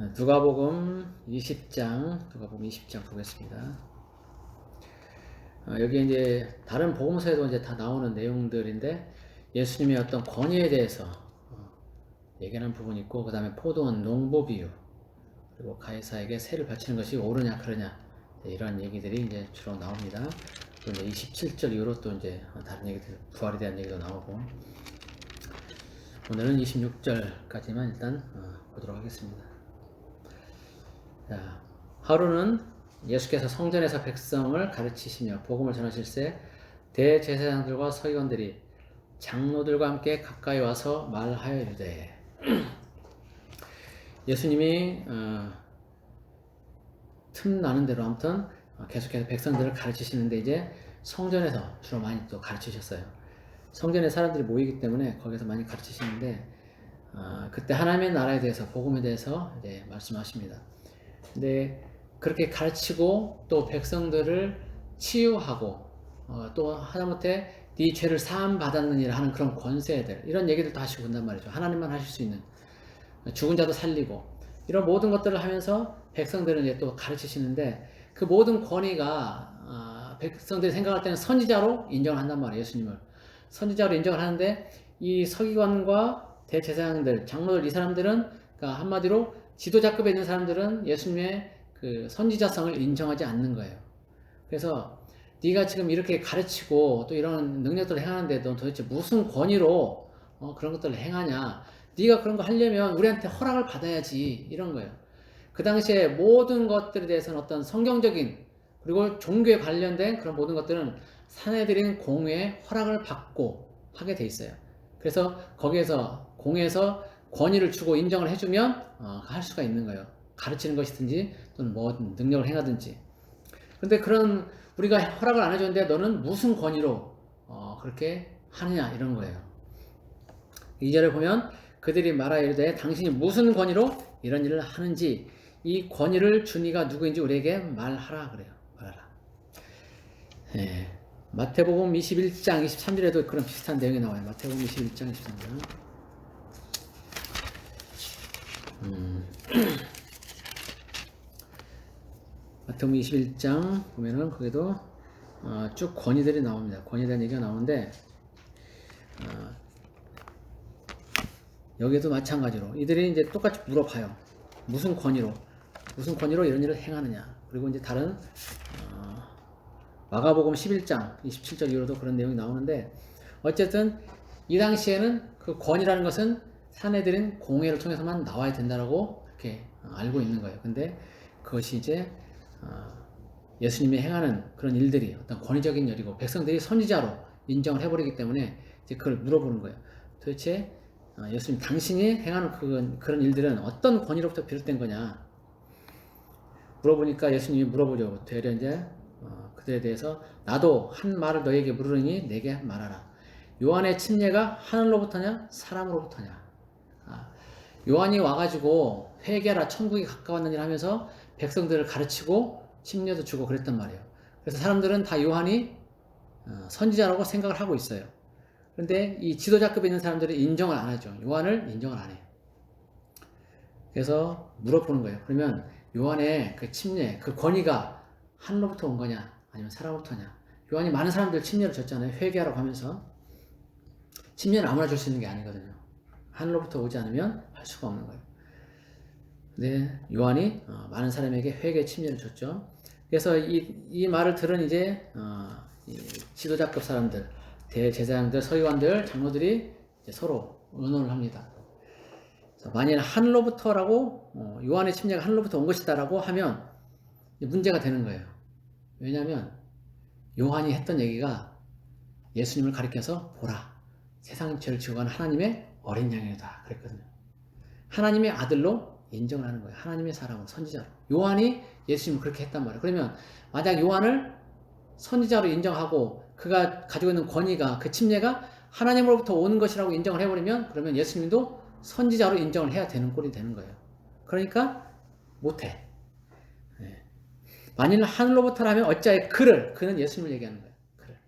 누가복음 20장 보겠습니다. 여기 이제 다른 복음서에도 이제 다 나오는 내용들인데 예수님의 어떤 권위에 대해서 얘기하는 부분이 있고, 그 다음에 포도원 농부 비유, 그리고 가이사에게 세를 바치는 것이 옳으냐 그러냐, 이런 얘기들이 이제 주로 나옵니다. 그리고 이제 27절 이후로 또 이제 다른 얘기들, 부활에 대한 얘기도 나오고, 오늘은 26절까지만 일단 보도록 하겠습니다. 자, 하루는 예수께서 성전에서 백성을 가르치시며 복음을 전하실새 대제사장들과 서기관들이 장로들과 함께 가까이 와서 말하여 이르되, 예수님이 틈 나는 대로 아무튼 계속해서 백성들을 가르치시는데, 이제 성전에서 주로 많이 또 가르치셨어요. 성전에 사람들이 모이기 때문에 거기서 많이 가르치시는데, 그때 하나님의 나라에 대해서, 복음에 대해서 이제 말씀하십니다. 근데 그렇게 가르치고 또 백성들을 치유하고 또 하다못해 네 죄를 사함 받았느니라 하는 그런 권세들, 이런 얘기들도 하시고 그런단 말이죠. 하나님만 하실 수 있는, 죽은 자도 살리고, 이런 모든 것들을 하면서 백성들은 이제 또 가르치시는데, 그 모든 권위가 백성들이 생각할 때는 선지자로 인정을 한단 말이에요. 예수님을 선지자로 인정을 하는데, 이 서기관과 대제사장들, 장로들, 이 사람들은, 그러니까 한마디로 지도자급에 있는 사람들은 예수님의 그 선지자성을 인정하지 않는 거예요. 그래서 네가 지금 이렇게 가르치고 또 이런 능력들을 행하는데 너 도대체 무슨 권위로 그런 것들을 행하냐? 네가 그런 거 하려면 우리한테 허락을 받아야지, 이런 거예요. 그 당시에 모든 것들에 대해서는 어떤 성경적인, 그리고 종교에 관련된 그런 모든 것들은 사내들인 공회의 허락을 받고 하게 돼 있어요. 그래서 거기에서 공회에서 권위를 주고 인정을 해주면 할 수가 있는 거예요. 가르치는 것이든지 또는 뭐 능력을 행하든지. 근데 그런 우리가 허락을 안 해줬는데 너는 무슨 권위로 그렇게 하느냐, 이런 거예요. 2절을 보면 그들이 말하여 이르되 당신이 무슨 권위로 이런 일을 하는지 이 권위를 준 이가 누구인지 우리에게 말하라 그래요. 말하라. 예. 마태복음 21장 23절에도 그런 비슷한 내용이 나와요. 마태복음 21장 23절. 마태복음 21장 보면은 거기도 쭉 권위들이 나옵니다. 권위에 대한 얘기가 나오는데, 여기도 마찬가지로 이들이 이제 똑같이 물어봐요. 무슨 권위로 이런 일을 행하느냐. 그리고 이제 다른 마가복음 11장 27절 이후로도 그런 내용이 나오는데, 어쨌든 이 당시에는 그 권위라는 것은 사내들인 공회를 통해서만 나와야 된다라고 이렇게 알고 있는 거예요. 근데 그것이 이제 예수님이 행하는 그런 일들이 어떤 권위적인 일이고 백성들이 선지자로 인정을 해버리기 때문에 이제 그걸 물어보는 거예요. 도대체 예수님, 당신이 행하는 그런 일들은 어떤 권위로부터 비롯된 거냐 물어보니까, 예수님이 물어보죠. 되려 이제 그들에 대해서 나도 한 말을 너에게 물으니 내게 말하라. 요한의 침례가 하늘로부터냐 사람으로부터냐. 요한이 와가지고 회개하라, 천국이 가까웠느니라 하면서 백성들을 가르치고 침례도 주고 그랬단 말이에요. 그래서 사람들은 다 요한이 선지자라고 생각을 하고 있어요. 그런데 이 지도자급에 있는 사람들이 인정을 안 하죠. 요한을 인정을 안 해요. 그래서 물어보는 거예요. 그러면 요한의 그 침례, 그 권위가 하늘로부터 온 거냐 아니면 사람으로부터냐. 요한이 많은 사람들 침례를 줬잖아요. 회개하라고 하면서. 침례는 아무나 줄 수 있는 게 아니거든요. 하늘로부터 오지 않으면 할 수가 없는 거예요. 근데 요한이 많은 사람에게 회개 침례를 줬죠. 그래서 이 말을 들은 이제 지도자급 사람들, 대제사장들, 서기관들, 장로들이 이제 서로 의논을 합니다. 만일 하늘로부터라고, 요한의 침례가 하늘로부터 온 것이다라고 하면 문제가 되는 거예요. 왜냐하면 요한이 했던 얘기가 예수님을 가리켜서 보라, 세상 죄를 지고 가는 하나님의 어린 양이다 그랬거든요. 하나님의 아들로 인정을 하는 거예요. 하나님의 사람으로, 선지자로. 요한이 예수님을 그렇게 했단 말이에요. 그러면 만약 요한을 선지자로 인정하고 그가 가지고 있는 권위가, 그 침례가 하나님으로부터 오는 것이라고 인정을 해버리면, 그러면 예수님도 선지자로 인정을 해야 되는 꼴이 되는 거예요. 그러니까 못해. 네. 만일 하늘로부터라면 어찌하여 그는 예수님을 얘기하는 거예요. 그를.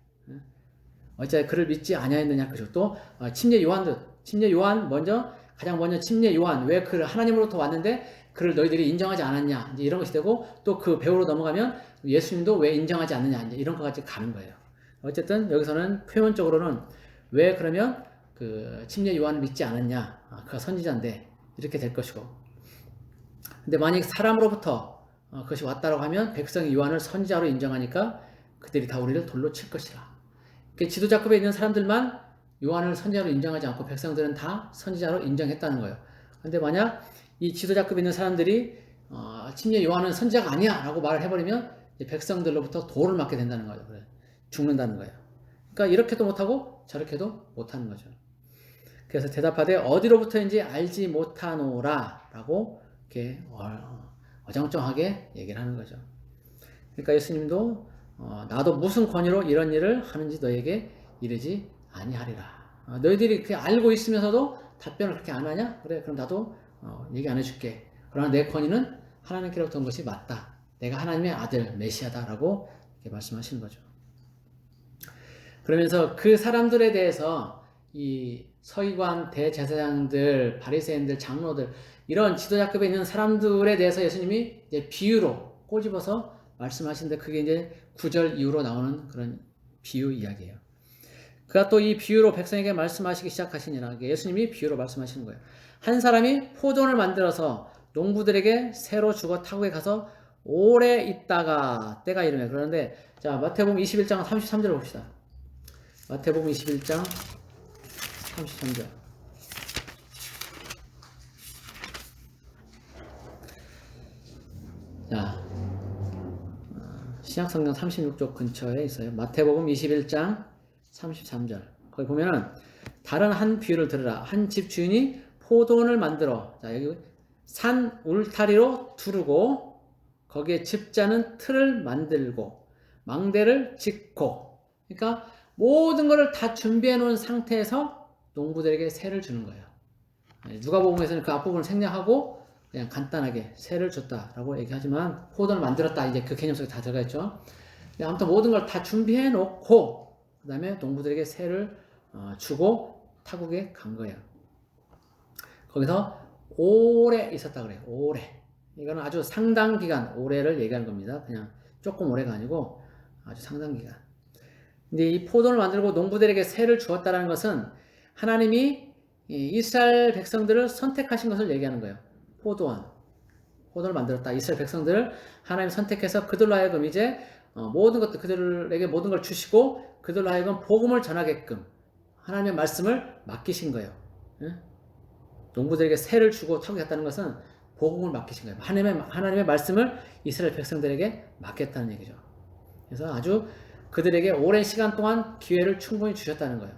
어찌하여 그를 믿지 아니하였느냐. 그죠. 또 침례 요한 먼저 가장 먼저 침례 요한, 왜 그를 하나님으로부터 왔는데 그를 너희들이 인정하지 않았냐, 이제 이런 것이 되고, 또 그 배우로 넘어가면 예수님도 왜 인정하지 않느냐, 이제 이런 것까지 가는 거예요. 어쨌든 여기서는 표면적으로는 왜 그러면 그 침례 요한을 믿지 않았냐, 그가 선지자인데 이렇게 될 것이고, 근데 만약 사람으로부터 그것이 왔다라고 하면 백성이 요한을 선지자로 인정하니까 그들이 다 우리를 돌로 칠 것이라. 지도자급에 있는 사람들만 요한을 선지자로 인정하지 않고 백성들은 다 선지자로 인정했다는 거예요. 근데 만약 이 지도자급에 있는 사람들이 침례 요한은 선지자가 아니야 라고 말을 해버리면 백성들로부터 돌을 맞게 된다는 거예요. 죽는다는 거예요. 그러니까 이렇게도 못하고 저렇게도 못하는 거죠. 그래서 대답하되 어디로부터인지 알지 못하노라 라고 이렇게 어정쩡하게 얘기를 하는 거죠. 그러니까 예수님도 나도 무슨 권위로 이런 일을 하는지 너에게 이르지 아니하리라. 너희들이 그렇게 알고 있으면서도 답변을 그렇게 안 하냐? 그래, 그럼 나도 얘기 안 해줄게. 그러나 내 권위는 하나님께로부터 온 것이 맞다. 내가 하나님의 아들 메시아다라고 이렇게 말씀하시는 거죠. 그러면서 그 사람들에 대해서 이 서기관, 대제사장들, 바리새인들, 장로들 이런 지도자급에 있는 사람들에 대해서 예수님이 이제 비유로 꼬집어서 말씀하시는데 그게 이제 9절 이후로 나오는 그런 비유 이야기예요. 그가 또 이 비유로 백성에게 말씀하시기 시작하시니라. 예수님이 비유로 말씀하시는 거예요. 한 사람이 포도원을 만들어서 농부들에게 새로 주고 타국에 가서 오래 있다가 때가 이르매. 그런데 자, 마태복음 21장 33절 봅시다. 마태복음 21장 33절. 자, 신약성경 36쪽 근처에 있어요. 마태복음 21장 33절. 거기 보면은 다른 한 비유를 들으라. 한 집 주인이 포도원을 만들어, 자, 여기 산 울타리로 두르고 거기에 집자는 틀을 만들고 망대를 짓고, 그러니까 모든 것을 다 준비해 놓은 상태에서 농부들에게 세를 주는 거예요. 누가복음에서는 그 앞부분을 생략하고 그냥 간단하게 세를 줬다라고 얘기하지만 포도를 만들었다, 이제 그 개념 속에 다 들어가 있죠. 아무튼 모든 걸 다 준비해 놓고 그 다음에 농부들에게 세를 주고 타국에 간 거예요. 거기서 오래 있었다 그래요. 오래. 이거는 아주 상당 기간, 오래를 얘기하는 겁니다. 그냥 조금 오래가 아니고 아주 상당 기간. 근데 이 포도를 만들고 농부들에게 세를 주었다는 것은 하나님이 이스라엘 백성들을 선택하신 것을 얘기하는 거예요. 포도를 만들었다. 이스라엘 백성들을 하나님 선택해서 그들로 하여금 이제 모든 것들, 그들에게 모든 걸 주시고 그들로 하여금 복음을 전하게끔 하나님의 말씀을 맡기신 거예요. 농부들에게 세를 주고 타국했다는 것은 복음을 맡기신 거예요. 하나님의 말씀을 이스라엘 백성들에게 맡겼다는 얘기죠. 그래서 아주 그들에게 오랜 시간 동안 기회를 충분히 주셨다는 거예요.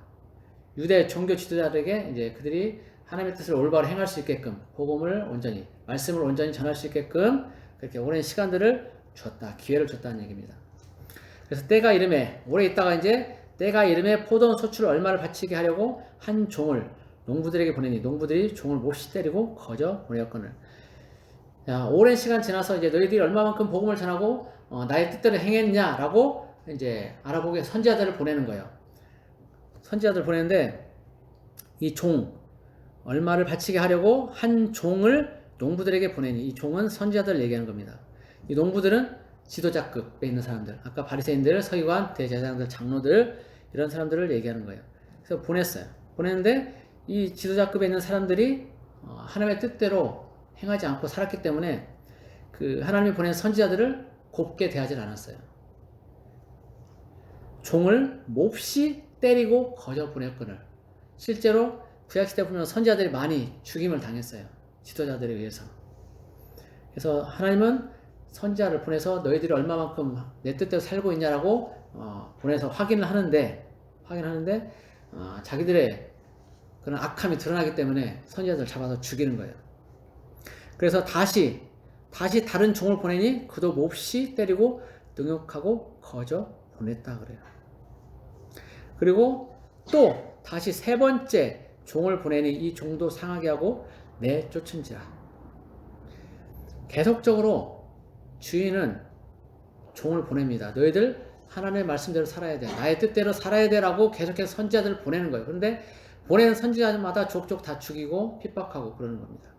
유대 종교 지도자들에게 이제 그들이 하나님의 뜻을 올바로 행할 수 있게끔 복음을 온전히, 말씀을 온전히 전할 수 있게끔 그렇게 오랜 시간들을 줬다, 기회를 줬다는 얘기입니다. 그래서 때가 이름에, 오래 있다가 이제 때가 이름에 포도원 소출을 얼마를 바치게 하려고 한 종을 농부들에게 보내니 농부들이 종을 몹시 때리고 거저 보내었거늘. 자, 오랜 시간 지나서 이제 너희들이 얼마만큼 복음을 전하고 나의 뜻대로 행했냐라고 이제 알아보게 선지자들을 보내는 거예요. 선지자들을 보내는데 이 종 얼마를 바치게 하려고 한 종을 농부들에게 보내니, 이 종은 선지자들을 얘기하는 겁니다. 이 농부들은 지도자급에 있는 사람들, 아까 바리새인들, 서기관, 대제사장들, 장로들 이런 사람들을 얘기하는 거예요. 그래서 보냈어요. 보냈는데 이 지도자급에 있는 사람들이 하나님의 뜻대로 행하지 않고 살았기 때문에 그 하나님이 보낸 선지자들을 곱게 대하지 않았어요. 종을 몹시 때리고 거저 보냈거늘. 실제로 구약시대 보면 선지자들이 많이 죽임을 당했어요. 지도자들에 의해서. 그래서 하나님은 선지자를 보내서 너희들이 얼마만큼 내 뜻대로 살고 있냐라고 보내서 확인을 하는데 자기들의 그런 악함이 드러나기 때문에 선지자들을 잡아서 죽이는 거예요. 그래서 다시 다른 종을 보내니 그도 몹시 때리고 능욕하고 거저 보냈다 그래요. 그리고 또 다시 세 번째 종을 보내니 이 종도 상하게 하고 내쫓은지라. 계속적으로 주인은 종을 보냅니다. 너희들 하나님의 말씀대로 살아야 돼, 나의 뜻대로 살아야 돼 라고 계속해서 선지자들을 보내는 거예요. 그런데 보내는 선지자마다 족족 다 죽이고 핍박하고 그러는 겁니다.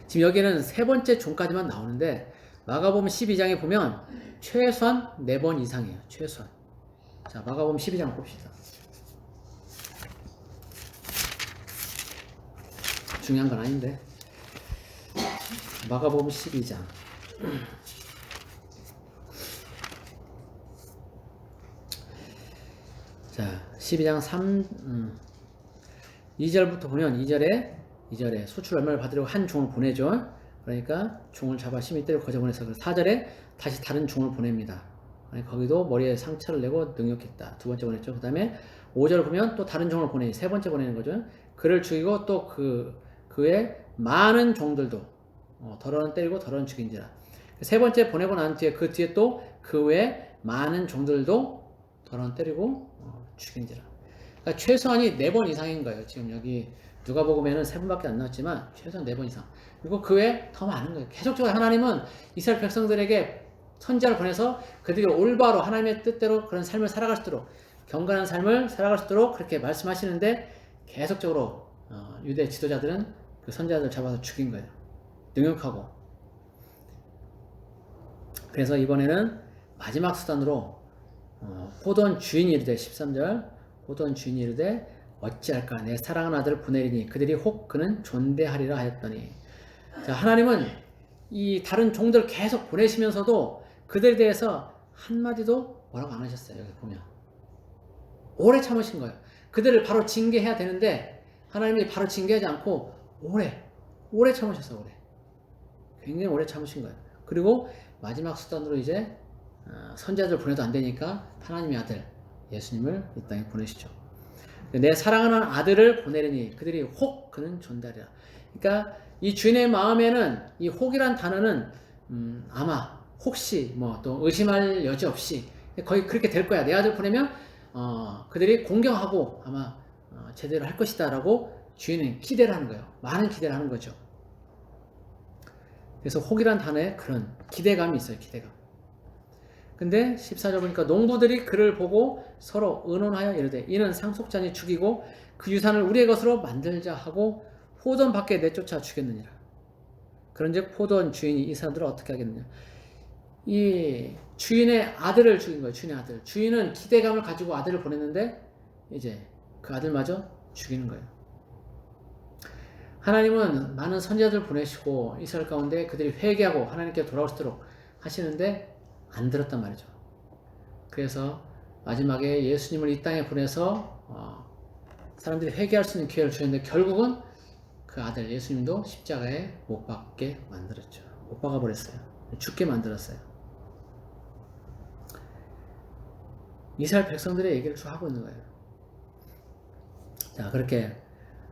지금 여기는 세 번째 종까지만 나오는데 마가복음 12장에 보면 최소한 4번 이상이에요. 최소한. 자, 마가복음 12장 봅시다. 중요한 건 아닌데. 마가복음 12장. 자, 12장 2절부터 보면 2절에 소출 얼마를 받으려고 한 종을 보내죠. 그러니까 종을 잡아 심히 때려 거저 보내서 4절에 다시 다른 종을 보냅니다. 거기도 머리에 상처를 내고 능욕했다. 두 번째 보냈죠. 그 다음에 5절 보면 또 다른 종을 보내니 세 번째 보내는 거죠. 그를 죽이고 또 그의 많은 종들도 더러는 때리고 더러는 죽인지라. 세 번째 보내고 난 뒤에 그 뒤에 또 그 외에 많은 종들도 더러는 때리고 죽인지라. 그러니까 최소한이 4번 이상인 거예요. 지금 여기 누가복음에는 3번밖에 안 나왔지만 최소한 4번 이상. 그리고 그 외에 더 많은 거예요. 계속적으로 하나님은 이스라엘 백성들에게 선지자를 보내서 그들이 올바로 하나님의 뜻대로 그런 삶을 살아갈 수 있도록 경건한 삶을 살아갈 수 있도록 그렇게 말씀하시는데 계속적으로 유대 지도자들은 그 선지자들 잡아서 죽인 거예요. 능욕하고. 그래서 이번에는 마지막 수단으로 포도원 주인이 이르되 13절 포도원 주인이 이르되 어찌할까 내 사랑하는 아들을 보내리니 그들이 혹 그는 존대하리라 하였더니. 자, 하나님은 이 다른 종들 계속 보내시면서도 그들에 대해서 한마디도 뭐라고 안 하셨어요. 여기 보면 오래 참으신 거예요. 그들을 바로 징계해야 되는데 하나님이 바로 징계하지 않고 오래 참으셨어요. 오래. 굉장히 오래 참으신 거예요. 그리고 마지막 수단으로 이제 선지자들 보내도 안 되니까 하나님의 아들 예수님을 이 땅에 보내시죠. 내 사랑하는 아들을 보내려니 그들이 혹 그는 존대하리라. 그러니까 이 주인의 마음에는 이 혹이란 단어는 아마 혹시 뭐 또 의심할 여지 없이 거의 그렇게 될 거야. 내 아들 보내면 그들이 공경하고 아마 제대로 할 것이다 라고 주인은 기대를 하는 거예요. 많은 기대를 하는 거죠. 그래서 혹이란 단어에 그런 기대감이 있어요. 기대감. 근데 14절 보니까 농부들이 그를 보고 서로 의논하여 이르되 이는 상속자니 죽이고 그 유산을 우리의 것으로 만들자 하고 포도원 밖에 내쫓아 죽였느니라. 그런즉 포도원 주인이 이 사람들을 어떻게 하겠느냐. 이 주인의 아들을 죽인 거예요. 주인의 아들. 주인은 기대감을 가지고 아들을 보냈는데 이제 그 아들마저 죽이는 거예요. 하나님은 많은 선지자들 보내시고 이스라엘 가운데 그들이 회개하고 하나님께 돌아올 수 있도록 하시는데 안 들었단 말이죠. 그래서 마지막에 예수님을 이 땅에 보내서 사람들이 회개할 수 있는 기회를 주셨는데 결국은 그 아들 예수님도 십자가에 못 박게 만들었죠. 못 박아 버렸어요. 죽게 만들었어요. 이스라엘 백성들의 얘기를 쭉 하고 있는 거예요. 자, 그렇게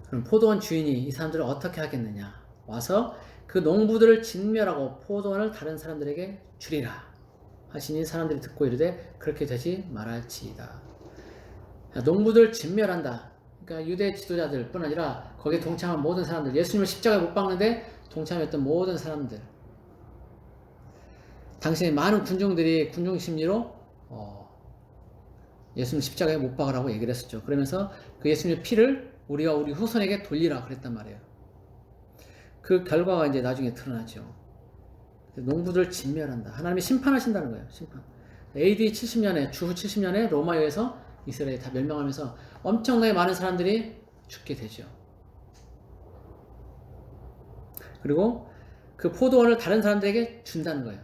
그럼 포도원 주인이 이 사람들을 어떻게 하겠느냐. 와서 그 농부들을 진멸하고 포도원을 다른 사람들에게 주리라 하시니 사람들이 듣고 이르되 그렇게 되지 말할지이다. 농부들 진멸한다. 그러니까 유대 지도자들 뿐 아니라 거기에 동참한 모든 사람들, 예수님을 십자가에 못 박는데 동참했던 모든 사람들, 당시에 많은 군중들이 군중 심리로 예수님 십자가에 못 박으라고 얘기를 했었죠. 그러면서 그 예수님의 피를 우리와 우리 후손에게 돌리라 그랬단 말이에요. 그 결과가 이제 나중에 드러나죠. 농부들 진멸한다. 하나님이 심판하신다는 거예요. 심판. AD 70년에 주후 70년에 로마에서 이스라엘이 다 멸망하면서 엄청나게 많은 사람들이 죽게 되죠. 그리고 그 포도원을 다른 사람들에게 준다는 거예요.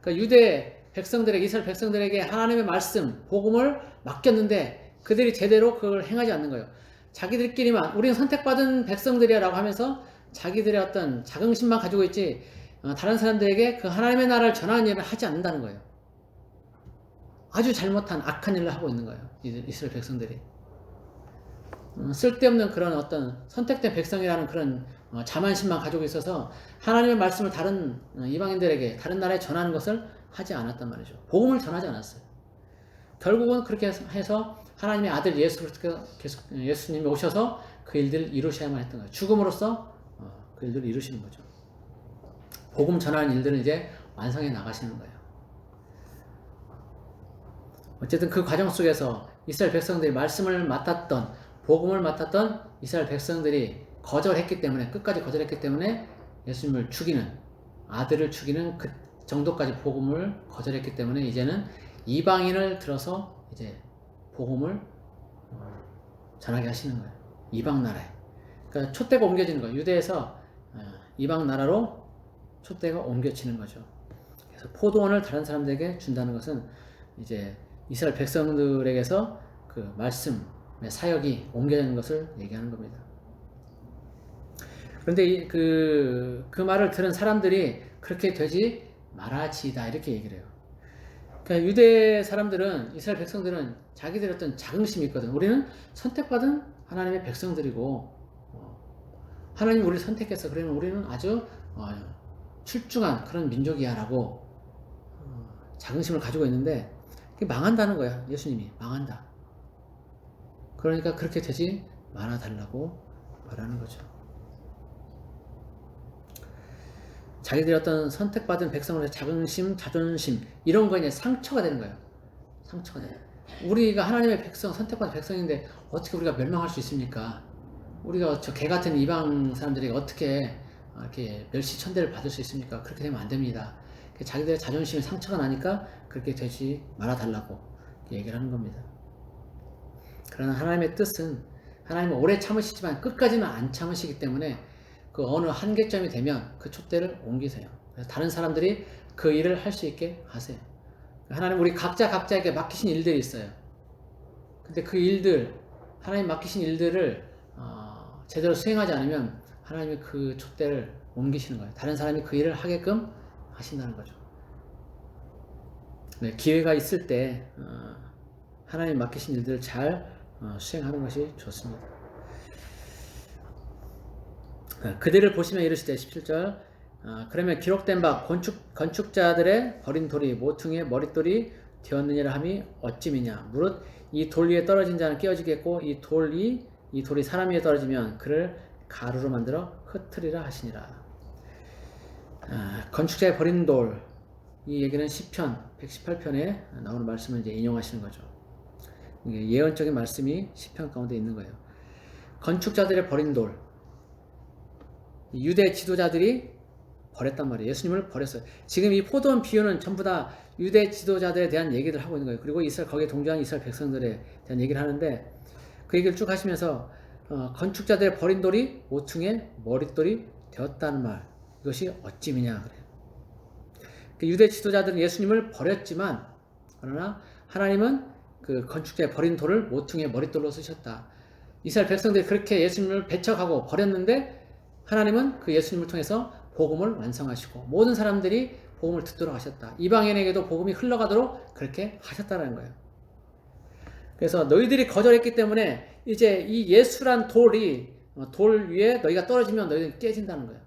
그러니까 유대 백성들에게 이스라엘 백성들에게 하나님의 말씀, 복음을 맡겼는데 그들이 제대로 그걸 행하지 않는 거예요. 자기들끼리만 우리는 선택받은 백성들이야 라고 하면서 자기들의 어떤 자긍심만 가지고 있지 다른 사람들에게 그 하나님의 나라를 전하는 일을 하지 않는다는 거예요. 아주 잘못한 악한 일을 하고 있는 거예요. 이스라엘 백성들이. 쓸데없는 그런 어떤 선택된 백성이라는 그런 자만심만 가지고 있어서 하나님의 말씀을 다른 이방인들에게 다른 나라에 전하는 것을 하지 않았단 말이죠. 복음을 전하지 않았어요. 결국은 그렇게 해서 하나님의 아들 예수님이 오셔서 그 일들을 이루셔야만 했던 거예요. 죽음으로써 그 일들을 이루시는 거죠. 복음 전하는 일들은 이제 완성해 나가시는 거예요. 어쨌든 그 과정 속에서 이스라엘 백성들이 말씀을 맡았던, 복음을 맡았던 이스라엘 백성들이 거절했기 때문에, 끝까지 거절했기 때문에 예수님을 죽이는, 아들을 죽이는 그 정도까지 복음을 거절했기 때문에 이제는 이방인을 들어서 이제 복음을 전하게 하시는 거예요. 이방 나라에. 그러니까 촛대가 옮겨지는 거예요. 유대에서 이방 나라로 촛대가 옮겨지는 거죠. 그래서 포도원을 다른 사람들에게 준다는 것은 이제 이스라엘 백성들에게서 그 말씀의 사역이 옮겨지는 것을 얘기하는 겁니다. 그런데 그 말을 들은 사람들이 그렇게 되지 말아지이다 이렇게 얘기를 해요. 그러니까 유대 사람들은, 이스라엘 백성들은 자기들의 어떤 자긍심이 있거든. 우리는 선택받은 하나님의 백성들이고 하나님 우리를 선택했어. 그러면 우리는 아주 출중한 그런 민족이야 라고 자긍심을 가지고 있는데 그게 망한다는 거야. 예수님이 망한다. 그러니까 그렇게 되지 말아달라고 말하는 거죠. 자기들이 어떤 선택받은 백성으로서 자긍심, 자존심 이런 거에 상처가 되는 거예요. 상처가 돼요. 우리가 하나님의 백성, 선택받은 백성인데 어떻게 우리가 멸망할 수 있습니까? 우리가 저 개 같은 이방 사람들이 어떻게 이렇게 멸시천대를 받을 수 있습니까? 그렇게 되면 안 됩니다. 자기들의 자존심에 상처가 나니까 그렇게 되지 말아달라고 얘기를 하는 겁니다. 그러나 하나님의 뜻은, 하나님은 오래 참으시지만 끝까지는 안 참으시기 때문에 그 어느 한계점이 되면 그 촛대를 옮기세요. 그래서 다른 사람들이 그 일을 할 수 있게 하세요. 하나님 우리 각자에게 맡기신 일들이 있어요. 근데 그 일들, 하나님 맡기신 일들을 제대로 수행하지 않으면 하나님이 그 촛대를 옮기시는 거예요. 다른 사람이 그 일을 하게끔 하신다는 거죠. 네, 기회가 있을 때 하나님 맡기신 일들을 잘 수행하는 것이 좋습니다. 그들을 보시면 이르시되 17절 그러면 기록된 바 건축자들의 버린 돌이 모퉁이의 머릿돌이 되었느니라 함이 어찌미냐 무릇 이 돌 위에 떨어진 자는 깨어지겠고 이 돌이 사람 위에 떨어지면 그를 가루로 만들어 흩으리라 하시니라. 건축자의 버린 돌, 이 얘기는 시편 118편에 나오는 말씀을 이제 인용하시는 거죠. 이게 예언적인 말씀이 시편 가운데 있는 거예요. 건축자들의 버린 돌, 유대 지도자들이 버렸단 말이에요. 예수님을 버렸어요. 지금 이 포도원 비유는 전부 다 유대 지도자들에 대한 얘기를 하고 있는 거예요. 그리고 거기에 동조한 이스라엘 백성들에 대한 얘기를 하는데 그 얘기를 쭉 하시면서 건축자들의 버린 돌이 모퉁이의 머릿돌이 되었다는 말, 이것이 어찌미냐 그래요. 그 유대 지도자들은 예수님을 버렸지만 그러나 하나님은 그 건축자의 버린 돌을 모퉁이의 머릿돌로 쓰셨다. 이스라엘 백성들이 그렇게 예수님을 배척하고 버렸는데 하나님은 그 예수님을 통해서 복음을 완성하시고 모든 사람들이 복음을 듣도록 하셨다. 이방인에게도 복음이 흘러가도록 그렇게 하셨다는 거예요. 그래서 너희들이 거절했기 때문에 이제 이 예수란 돌이 돌 위에 너희가 떨어지면 너희들이 깨진다는 거예요.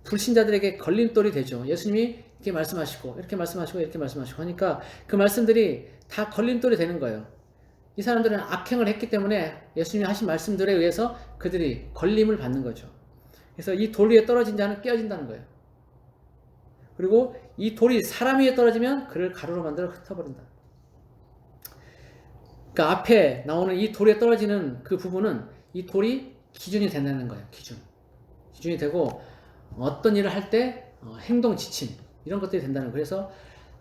불신자들에게 걸림돌이 되죠. 예수님이 이렇게 말씀하시고 이렇게 말씀하시고 이렇게 말씀하시고 하니까 그 말씀들이 다 걸림돌이 되는 거예요. 이 사람들은 악행을 했기 때문에 예수님이 하신 말씀들에 의해서 그들이 걸림을 받는 거죠. 그래서 이 돌 위에 떨어진 자는 깨어진다는 거예요. 그리고 이 돌이 사람 위에 떨어지면 그를 가루로 만들어 흩어버린다. 그러니까 앞에 나오는 이 돌에 떨어지는 그 부분은 이 돌이 기준이 된다는 거예요. 기준이 되고 어떤 일을 할 때 행동 지침 이런 것들이 된다는 거예요. 그래서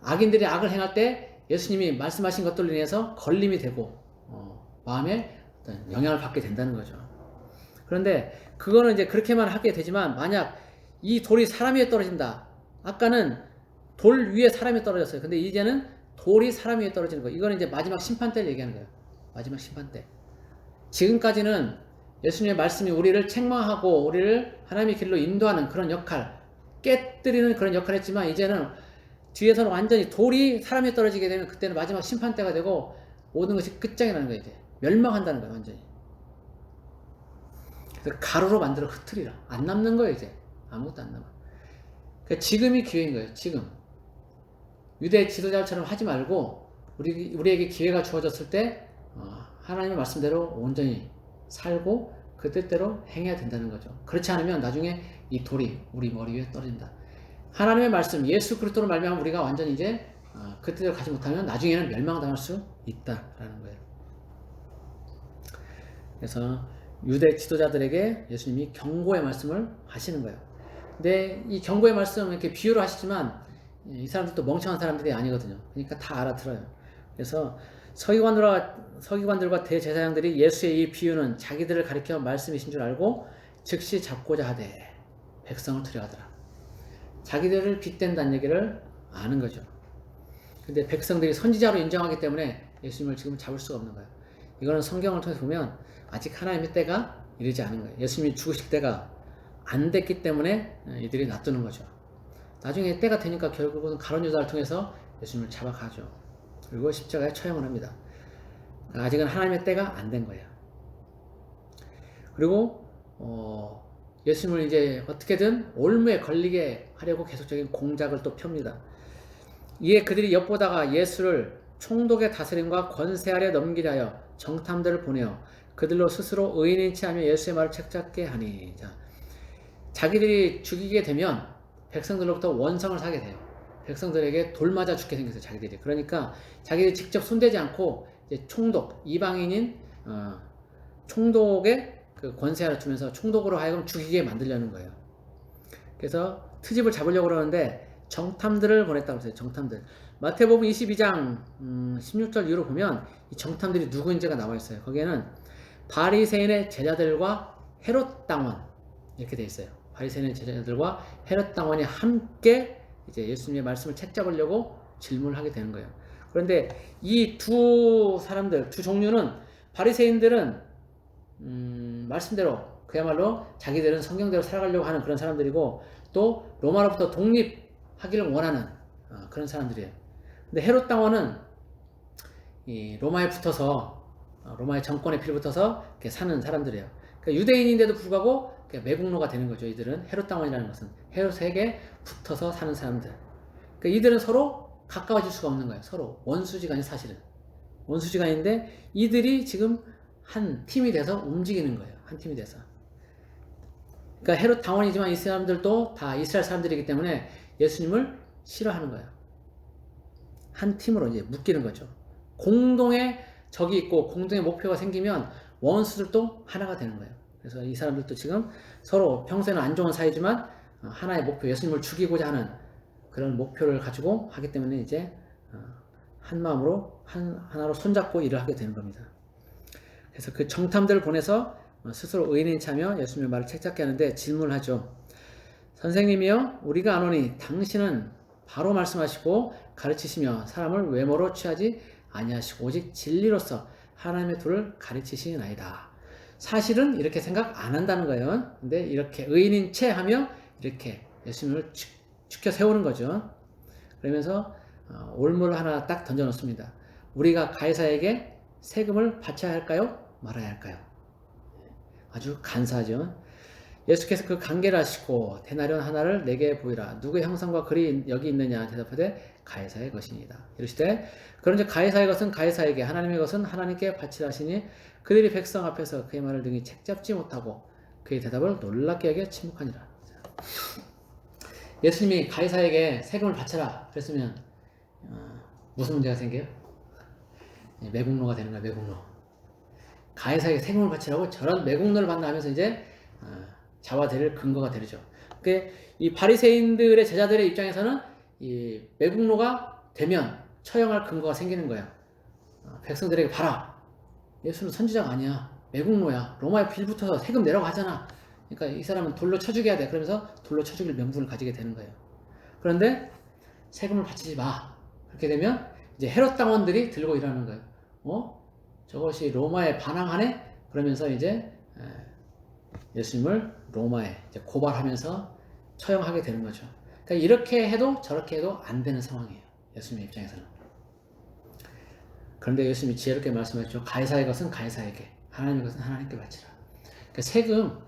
악인들이 악을 행할 때 예수님이 말씀하신 것들로 인해서 걸림이 되고 마음에 어떤 영향을 받게 된다는 거죠. 그런데 그거는 이제 그렇게만 하게 되지만 만약 이 돌이 사람 위에 떨어진다. 아까는 돌 위에 사람이 떨어졌어요. 근데 이제는 돌이 사람 위에 떨어지는 거예요. 이거는 이제 마지막 심판 때를 얘기하는 거예요. 마지막 심판 때. 지금까지는 예수님의 말씀이 우리를 책망하고 우리를 하나님의 길로 인도하는 그런 역할, 깨뜨리는 그런 역할을 했지만 이제는 뒤에서는 완전히 돌이 사람에 떨어지게 되면 그때는 마지막 심판 때가 되고 모든 것이 끝장이 나는 거예요. 이제 멸망한다는 거예요. 완전히. 그래서 가루로 만들어 흩으리라. 안 남는 거예요. 이제 아무것도 안 남아. 그러니까 지금이 기회인 거예요. 지금 유대 지도자처럼 하지 말고 우리에게 기회가 주어졌을 때 하나님의 말씀대로 온전히 살고 그 뜻대로 행해야 된다는 거죠. 그렇지 않으면 나중에 이 돌이 우리 머리 위에 떨어진다. 하나님의 말씀 예수 그리스도로 말미암아 우리가 완전히 이제 그 뜻대로 가지 못하면 나중에는 멸망당할 수 있다라는 거예요. 그래서 유대 지도자들에게 예수님이 경고의 말씀을 하시는 거예요. 근데 이 경고의 말씀 이렇게 비유로 하시지만 이 사람들도 멍청한 사람들이 아니거든요. 그러니까 다 알아들어요. 그래서 서기관들과 대제사장들이 예수의 이 비유는 자기들을 가리켜 말씀이신 줄 알고 즉시 잡고자 하되 백성을 두려워하더라. 자기들을 빗댄다는 얘기를 아는 거죠. 근데 백성들이 선지자로 인정하기 때문에 예수님을 지금 잡을 수가 없는 거예요. 이거는 성경을 통해서 보면 아직 하나님의 때가 이르지 않은 거예요. 예수님이 죽으실 때가 안 됐기 때문에 이들이 놔두는 거죠. 나중에 때가 되니까 결국은 가룟 유다를 통해서 예수님을 잡아가죠. 그리고 십자가에 처형을 합니다. 아직은 하나님의 때가 안 된 거예요. 그리고 예수님을 이제 어떻게든 올무에 걸리게 하려고 계속적인 공작을 또 펴니다. 이에 그들이 엿보다가 예수를 총독의 다스림과 권세 아래 넘기려 하여 정탐들을 보내어 그들로 스스로 의인인 체 하며 예수의 말을 책잡게 하니. 자, 자기들이 죽이게 되면 백성들로부터 원성을 사게 돼요. 백성들에게 돌 맞아 죽게 생겼어요, 자기들이. 그러니까 자기들이 직접 손대지 않고 이제 총독, 이방인인 총독의 그 권세를 주면서 총독으로 하여금 죽이게 만들려는 거예요. 그래서 트집을 잡으려고 그러는데 정탐들을 보냈다고 했어요. 정탐들. 마태복음 22장 16절 이후로 보면 이 정탐들이 누구인지가 나와 있어요. 거기에는 바리새인의 제자들과 헤롯 당원 이렇게 돼 있어요. 바리새인의 제자들과 헤롯 당원이 함께 이제 예수님의 말씀을 책잡으려고 질문을 하게 되는 거예요. 그런데 이 두 사람들, 두 종류는 바리새인들은 말씀대로 그야말로 자기들은 성경대로 살아가려고 하는 그런 사람들이고 또 로마로부터 독립하기를 원하는 그런 사람들이에요. 근데 헤롯 당원은 이 로마에 붙어서 로마의 정권에 빌붙어서 이렇게 사는 사람들이에요. 그러니까 유대인인데도 불구하고 매국노가 되는 거죠. 이들은 헤롯 당원이라는 것은 헤롯에게 붙어서 사는 사람들. 그러니까 이들은 서로 가까워질 수가 없는 거예요. 서로 원수지간이 사실은 원수지간인데 이들이 지금 한 팀이 돼서 움직이는 거예요. 한 팀이 돼서. 그러니까 헤롯 당원이지만 이 사람들도 다 이스라엘 사람들이기 때문에 예수님을 싫어하는 거예요. 한 팀으로 이제 묶이는 거죠. 공동의 적이 있고 공동의 목표가 생기면 원수들도 하나가 되는 거예요. 그래서 이 사람들도 지금 서로 평소에는 안 좋은 사이지만 하나의 목표, 예수님을 죽이고자 하는 그런 목표를 가지고 하기 때문에 이제 한 마음으로 하나로 손잡고 일을 하게 되는 겁니다. 그래서 그 정탐들을 보내서 스스로 의인인 차며 예수님의 말을 책잡게 하는데 질문을 하죠. 선생님이여, 우리가 아노니 당신은 바로 말씀하시고 가르치시며 사람을 외모로 취하지 아니하시고 오직 진리로서 하나님의 도를 가르치시나이다. 사실은 이렇게 생각 안 한다는 거예요. 근데 이렇게 의인인 채 하며 이렇게 예수님을 지켜 세우는 거죠. 그러면서 올무를 하나 딱 던져 놓습니다. 우리가 가이사에게 세금을 바쳐야 할까요? 말아야 할까요? 아주 간사하죠. 예수께서 그 관계를 하시고 데나리온 하나를 내게 보이라. 누구의 형상과 글이 여기 있느냐 대답하되 가이사의 것이니이다. 이르시되 그런즉 가이사의 것은 가이사에게 하나님의 것은 하나님께 바치라 하시니 그들이 백성 앞에서 그의 말을 등이 책잡지 못하고 그의 대답을 놀랍게 여겨 침묵하니라. 예수님이 가이사에게 세금을 바쳐라 그랬으면 무슨 문제가 생겨요? 매국노가 되는 거야. 매국노. 가이사에게 세금을 바치라고 저런 매국노를 받나 하면서 이제 자화될 근거가 되죠. 그러니까 이 바리새인들의 제자들의 입장에서는 이 매국노가 되면 처형할 근거가 생기는 거야. 백성들에게 봐라. 예수는 선지자가 아니야. 매국노야. 로마에 빌붙어서 세금 내라고 하잖아. 그러니까 이 사람은 돌로 쳐 죽여야 돼. 그러면서 돌로 쳐 죽일 명분을 가지게 되는 거예요. 그런데 세금을 바치지 마. 그렇게 되면 이제 헤롯 당원들이 들고 일하는 거예요. 저것이 로마에 반항하네? 그러면서 이제 예수님을 로마에 이제 고발하면서 처형하게 되는 거죠. 그러니까 이렇게 해도 저렇게 해도 안 되는 상황이에요. 예수님의 입장에서는. 그런데 예수님이 지혜롭게 말씀하셨죠. 가이사의 것은 가이사에게, 하나님의 것은 하나님께 바치라. 그러니까 세금,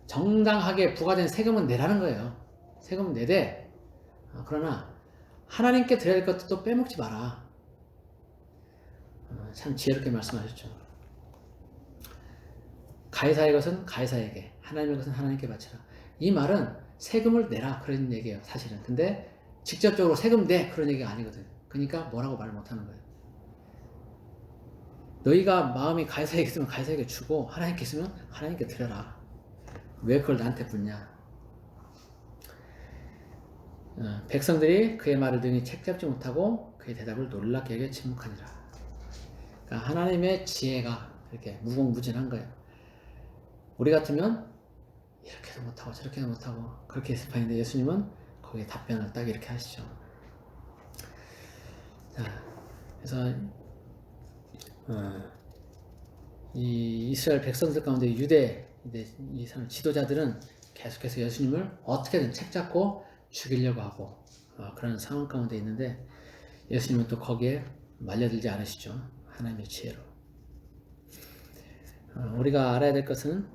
정당하게 부과된 세금은 내라는 거예요. 세금은 내되, 그러나 하나님께 드려야 될 것도 또 빼먹지 마라. 참 지혜롭게 말씀하셨죠. 가이사의 것은 가이사에게, 하나님의 것은 하나님께 바치라. 이 말은 세금을 내라 그런 얘기예요, 사실은. 근데 직접적으로 세금 내 그런 얘기가 아니거든요. 그러니까 뭐라고 말 못하는 거예요. 너희가 마음이 가이사에게 있으면 가이사에게 주고 하나님께 있으면 하나님께 드려라. 왜 그걸 나한테 묻냐? 백성들이 그의 말을 듣니 책잡지 못하고 그의 대답을 놀랍게 여겨 침묵하니라. 그러니까 하나님의 지혜가 이렇게 무궁무진한 거예요. 우리 같으면 이렇게도 못하고 저렇게도 못하고 그렇게 했을 판인데 예수님은 거기에 답변을 딱 이렇게 하시죠. 자, 그래서 이 이스라엘 백성들 가운데 유대 이 사람 지도자들은 계속해서 예수님을 어떻게든 책잡고 죽이려고 하고 그런 상황 가운데 있는데 예수님은 또 거기에 말려들지 않으시죠. 하나님의 지혜로. 우리가 알아야 될 것은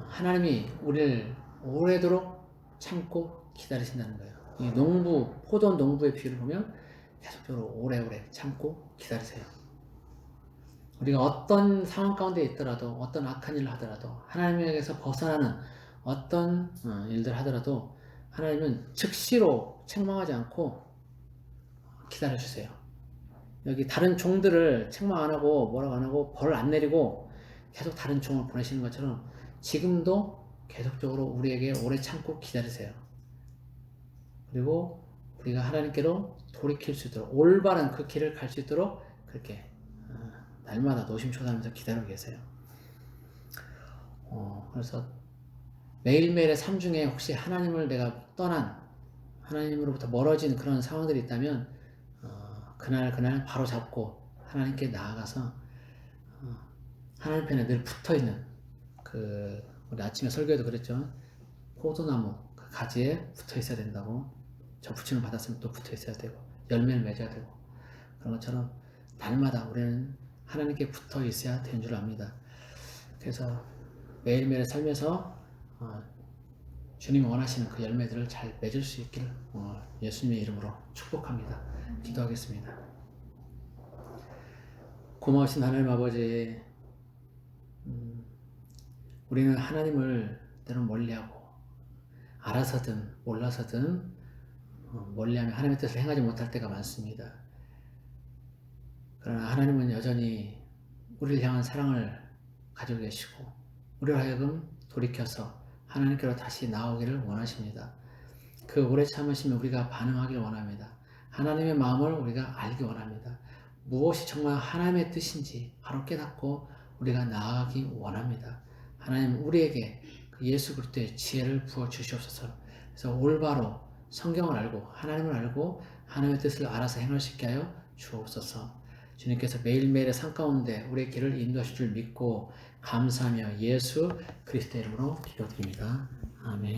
하나님이 우리를 오래도록 참고 기다리신다는 거예요. 이 농부, 포도 농부의 비유를 보면 계속적으로 오래오래 참고 기다리세요. 우리가 어떤 상황 가운데 있더라도 어떤 악한 일을 하더라도 하나님에게서 벗어나는 어떤 일들 하더라도 하나님은 즉시로 책망하지 않고 기다려주세요. 여기 다른 종들을 책망 안 하고 뭐라고 안 하고 벌 안 내리고 계속 다른 종을 보내시는 것처럼 지금도 계속적으로 우리에게 오래 참고 기다리세요. 그리고 우리가 하나님께로 돌이킬 수 있도록 올바른 그 길을 갈 수 있도록 그렇게 날마다 노심초사하면서 기다리고 계세요. 그래서 매일매일의 삶 중에 혹시 하나님을 내가 떠난 하나님으로부터 멀어진 그런 상황들이 있다면 그날 바로 잡고 하나님께 나아가서 하나님 편에 늘 붙어있는 우리 아침에 설교에도 그랬죠. 포도나무 그 가지에 붙어 있어야 된다고. 접붙임을 받았으면 또 붙어 있어야 되고 열매를 맺어야 되고 그런 것처럼 날마다 우리는 하나님께 붙어 있어야 되는 줄 압니다. 그래서 매일매일 살면서 주님이 원하시는 그 열매들을 잘 맺을 수 있기를 예수님의 이름으로 축복합니다. 기도하겠습니다. 고마우신 하나님 아버지, 우리는 하나님을 때로는 멀리하고 알아서든 몰라서든 멀리하며 하나님의 뜻을 행하지 못할 때가 많습니다. 그러나 하나님은 여전히 우리를 향한 사랑을 가지고 계시고 우리로 하여금 돌이켜서 하나님께로 다시 나오기를 원하십니다. 그 오래 참으시면 우리가 반응하기를 원합니다. 하나님의 마음을 우리가 알기 원합니다. 무엇이 정말 하나님의 뜻인지 바로 깨닫고 우리가 나아가기 원합니다. 하나님 우리에게 그 예수 그리스도의 지혜를 부어 주시옵소서. 그래서 올바로 성경을 알고 하나님을 알고 하나님의 뜻을 알아서 행할 수 있게 하여 주옵소서. 주님께서 매일매일의 삶 가운데 우리의 길을 인도하실 줄 믿고 감사하며 예수 그리스도의 이름으로 기도드립니다. 아멘.